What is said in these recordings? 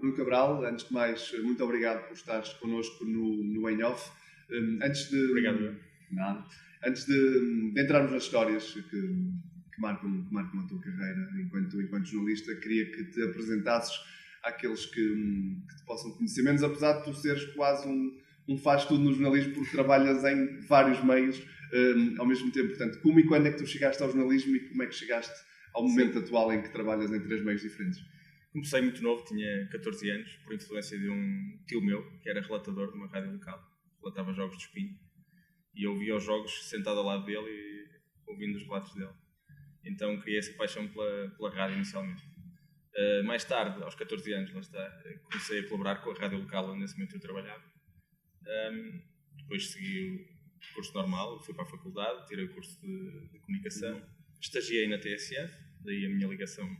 Bruno Cabral, antes de mais, muito obrigado por estares connosco no Em Off. Obrigado. Antes de entrarmos nas histórias que marcam a tua carreira enquanto jornalista, queria que te apresentasses àqueles que te possam conhecer menos, apesar de tu seres quase um faz-tudo no jornalismo, porque trabalhas em vários meios ao mesmo tempo. Portanto, como e quando é que tu chegaste ao jornalismo e como é que chegaste ao momento atual em que trabalhas em 3 meios diferentes? Comecei muito novo, tinha 14 anos, por influência de um tio meu, que era relatador de uma rádio local. Relatava jogos de espinho. E eu via os jogos sentado ao lado dele e ouvindo os relatos dele. Então criei essa paixão pela rádio inicialmente. Mais tarde, aos 14 anos, lá está, comecei a colaborar com a rádio local onde nesse momento eu trabalhava. Depois segui o curso normal, fui para a faculdade, tirei o curso de comunicação, estagiei na TSF, daí a minha ligação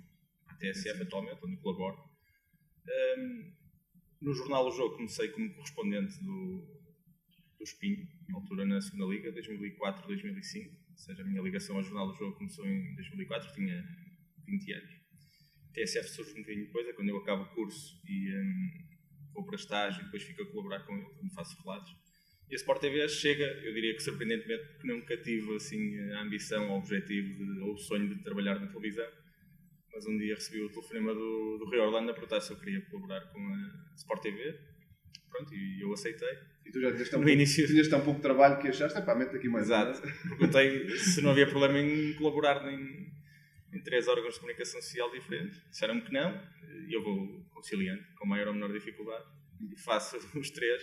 à TSF atualmente, onde colaboro. No jornal O Jogo comecei como correspondente do Espinho, na altura na segunda Liga, 2004-2005, ou seja, a minha ligação ao jornal O Jogo começou em 2004, tinha 20 anos. A TSF surge um bocadinho depois, é quando eu acabo o curso e vou para estágio e depois fico a colaborar com ele, quando faço relatos. E a Sport TV chega, eu diria que surpreendentemente, porque nunca tive assim, a ambição, o objetivo ou o sonho de trabalhar na televisão. Mas um dia recebi o telefonema do Rio Orlando a perguntar se eu queria colaborar com a Sport TV. Pronto, e eu aceitei. E tu já tinhas tão pouco trabalho que achaste, mete aqui mais. Exato. Perguntei se não havia problema em colaborar em 3 órgãos de comunicação social diferentes. Disseram-me que não, e eu vou conciliando, com maior ou menor dificuldade, e faço os 3,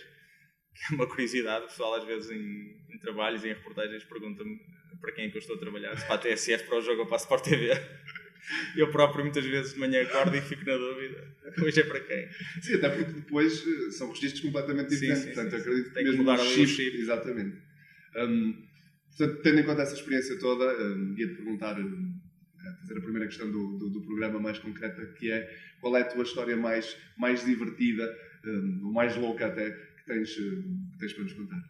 que é uma curiosidade. O pessoal às vezes em trabalhos e em reportagens pergunta-me para quem é que eu estou a trabalhar, se para a TSF, para o Jogo ou para a Sport TV. Eu próprio muitas vezes de manhã acordo e fico na dúvida, hoje é para quem? Sim, até porque depois são registros completamente diferentes, portanto acredito que mesmo mudar ali o chip. Exatamente. Portanto, tendo em conta essa experiência toda, ia-te perguntar, fazer a primeira questão do programa mais concreta, que é qual é a tua história mais divertida, ou mais louca até, que tens para nos contar?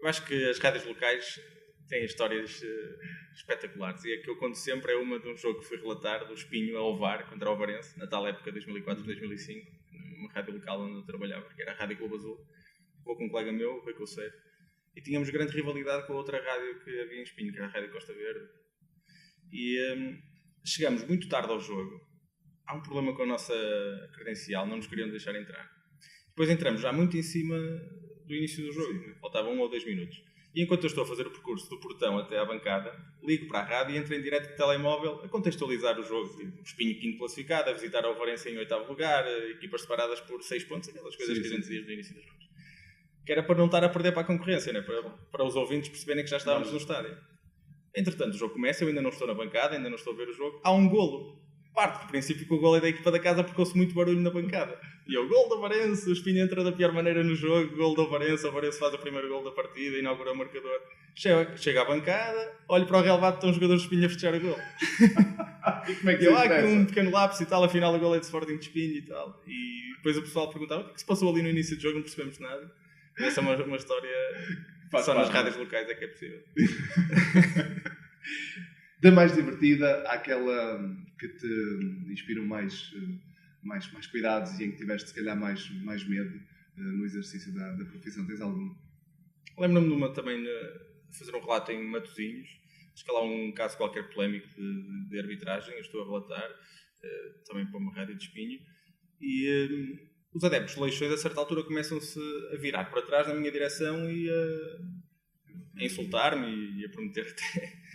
Eu acho que as rádios locais têm histórias espetaculares, e a que eu conto sempre é uma de um jogo que fui relatar do Espinho a Ovar contra o Ovarense, na tal época 2004-2005, numa rádio local onde eu trabalhava, que era a Rádio Globo Azul. Vou com um colega meu, o Rui Couceiro, e tínhamos grande rivalidade com a outra rádio que havia em Espinho, que era a Rádio Costa Verde. E chegamos muito tarde ao jogo. Há um problema com a nossa credencial, não nos queriam deixar entrar. Depois entramos já muito em cima do início do jogo, faltavam 1 ou 2 minutos. E enquanto eu estou a fazer o percurso do portão até à bancada, ligo para a rádio e entro em direto de telemóvel a contextualizar o jogo. O Espinho quinto classificado, a visitar a Ovarense em 8º lugar, equipas separadas por 6 pontos, aquelas coisas que a gente dizia no início dos jogos. Que era para não estar a perder para a concorrência, né? para os ouvintes perceberem que já estávamos no estádio. Entretanto, o jogo começa, eu ainda não estou na bancada, ainda não estou a ver o jogo. Há um golo. Parte do princípio que o golo é da equipa da casa porque ouço muito barulho na bancada. E o gol do Ovarense, o Espinho entra da pior maneira no jogo, gol do Ovarense, o Ovarense faz o primeiro gol da partida, inaugura o marcador. Chega à bancada, olho para o relevado, estão os jogadores do Espinho a festejar o gol. E como é que eu há aqui um pequeno lapso e tal, afinal o gol é de Sporting de Espinho e tal. E depois o pessoal perguntava o que se passou ali no início do jogo, não percebemos nada. Essa é uma história que só nas rádios locais é que é possível. Da mais divertida àquela que te inspiram mais cuidados e em que tiveste, se calhar, mais medo no exercício da profissão? Tens alguma? Lembro-me de uma também fazer um relato em Matosinhos. Acho que lá há um caso qualquer polémico de arbitragem. Eu estou a relatar também para uma rádio de Espinho. E os adeptos de Leixões, a certa altura, começam-se a virar para trás na minha direção e a insultar-me e a prometer até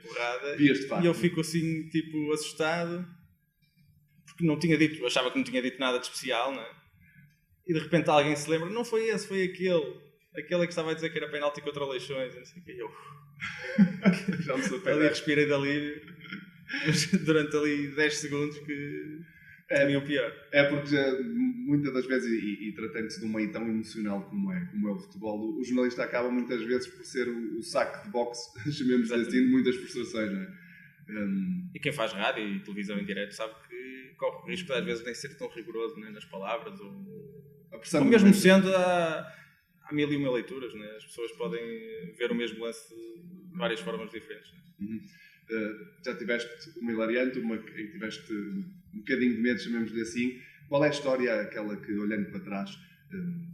porrada. E eu fico assim, tipo, assustado, porque achava que não tinha dito nada de especial, não é? E de repente alguém se lembra, não foi esse, foi aquele que estava a dizer que era penalti contra o Leixões, não sei o que. Eu já me sou ali respirei de alívio, mas durante ali 10 segundos que o pior. É porque muitas das vezes, e tratando-se de um meio tão emocional como é o futebol, o jornalista acaba muitas vezes por ser o saco de boxe, chamemos assim, de muitas frustrações, não é? E quem faz rádio e televisão em direto sabe que corre o risco de às vezes nem ser tão rigoroso, né, nas palavras, ou mesmo sendo há 1001 leituras, né? As pessoas podem ver o mesmo lance de várias formas diferentes. Né? Já tiveste uma hilariante, uma que tiveste um bocadinho de medo, chamemos-lhe assim, Qual é a história, aquela que, olhando para trás,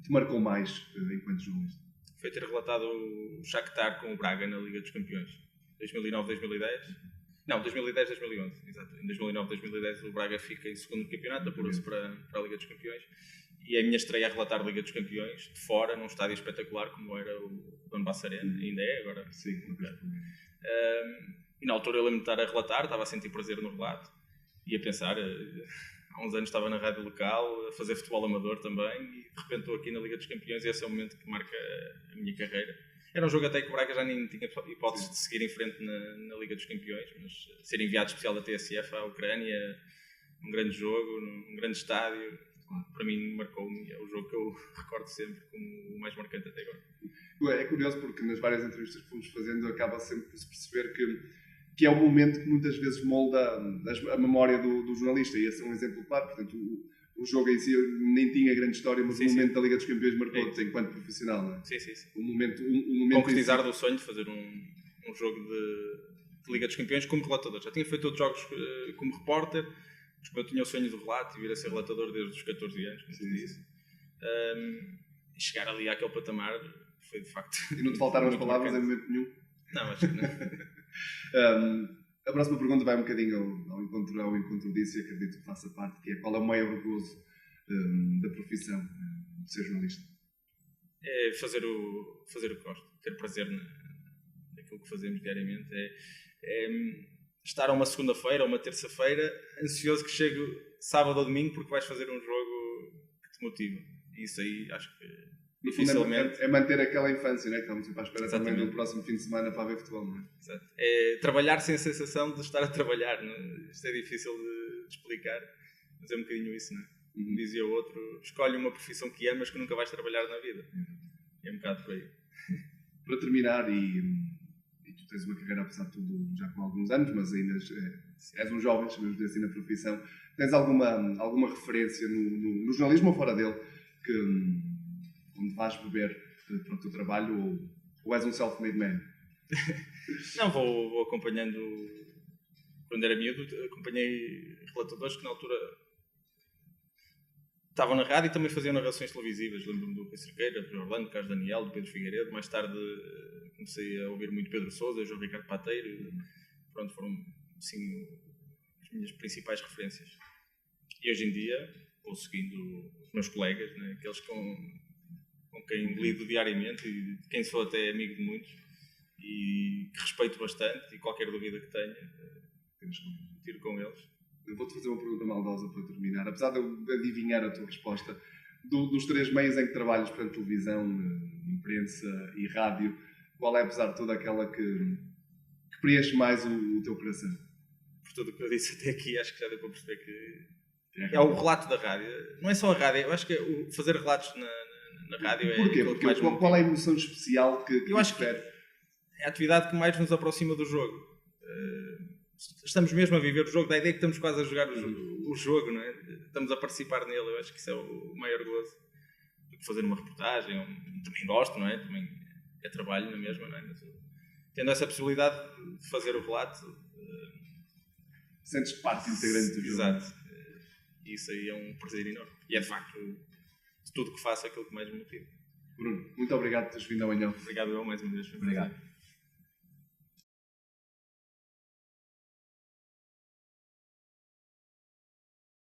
te marcou mais enquanto jornalista? Foi ter relatado o Shakhtar com o Braga na Liga dos Campeões. 2009-2010. Não, 2010-2011. Exato. Em 2009-2010 o Braga fica em segundo campeonato, apurou-se para a Liga dos Campeões. E a minha estreia a relatar a Liga dos Campeões, de fora, num estádio espetacular, como era o Donbass Arena, ainda é agora. Sim, e na altura eu lembro-me de estar a relatar, estava a sentir prazer no relato, e a pensar, há uns anos estava na rádio local, a fazer futebol amador também, e de repente estou aqui na Liga dos Campeões, e esse é o momento que marca a minha carreira. Era um jogo até que o Braga já nem tinha hipótese de seguir em frente na Liga dos Campeões, mas ser enviado especial da TSF à Ucrânia, um grande jogo, num grande estádio, para mim marcou-me, é o jogo que eu recordo sempre como o mais marcante até agora. É curioso porque nas várias entrevistas que fomos fazendo acaba sempre por se perceber que é um momento que muitas vezes molda a memória do jornalista, e esse é um exemplo claro. Portanto, o jogo em si nem tinha grande história, mas o momento da Liga dos Campeões marcou-te enquanto profissional, não é? Sim. O momento concretizar do sonho de fazer um jogo de Liga dos Campeões como relatador. Já tinha feito outros jogos como repórter, mas eu tinha o sonho do relato e vir a ser relatador desde os 14 anos, como se disse. E chegar ali àquele patamar foi de facto. E não te faltaram as palavras em momento nenhum? Não, acho que não. A próxima pergunta vai um bocadinho ao encontro disso, e acredito que faça parte, que é: qual é o maior gozo da profissão de ser jornalista? É fazer o que gosto, ter prazer naquilo que fazemos diariamente. É estar a uma segunda-feira ou uma terça-feira ansioso que chegue sábado ou domingo porque vais fazer um jogo que te motiva. E isso aí acho que dificilmente... É manter aquela infância, não é? Que estamos sempre à espera também do próximo fim de semana para ver futebol, não é? Exato. É trabalhar sem a sensação de estar a trabalhar. Não? Isto é difícil de explicar, mas é um bocadinho isso, não é? Como dizia o outro, escolhe uma profissão que amas que nunca vais trabalhar na vida. É um bocado por aí. Para terminar, e tu tens uma carreira, apesar de tudo, já com alguns anos, mas ainda és um jovem, chamamos assim, na profissão. Tens alguma referência no jornalismo ou fora dele onde vais beber para o teu trabalho, ou és um self-made man? Não, vou acompanhando. Quando era miúdo, acompanhei relatadores que na altura estavam na rádio e também faziam narrações televisivas. Lembro-me do Rui Cerqueira, do Orlando, do Carlos Daniel, do Pedro Figueiredo. Mais tarde comecei a ouvir muito Pedro Sousa, João Ricardo Pateiro. Pronto, foram assim as minhas principais referências. E hoje em dia vou seguindo os meus colegas, né? Aqueles com quem lido diariamente e de quem sou até amigo de muitos, e que respeito bastante, e qualquer dúvida que tenha, tiro com eles. Eu vou-te fazer uma pergunta maldosa para terminar. Apesar de eu adivinhar a tua resposta, dos três meios em que trabalhas, portanto, televisão, imprensa e rádio, qual é, apesar de tudo, aquela que preenche mais o teu coração? Por tudo o que eu disse até aqui, acho que já deu para perceber que é o relato da rádio. Não é só a rádio, eu acho que fazer relatos na rádio é... Porquê? Porque qual é a emoção especial que eu acho que é a atividade que mais nos aproxima do jogo. Estamos mesmo a viver o jogo, da ideia que estamos quase a jogar o jogo, não é? Estamos a participar nele. Eu acho que isso é o maior gozo do que fazer uma reportagem. Também gosto, não é? Também é trabalho na mesma, não é? Mas, tendo essa possibilidade de fazer o relato, sentes parte integrante do jogo. Exato. Isso aí é um prazer enorme. E é de facto, de tudo que faço, aquilo que mais me motiva. Bruno, muito obrigado por teres vindo amanhã. Obrigado eu mais uma vez. Obrigado.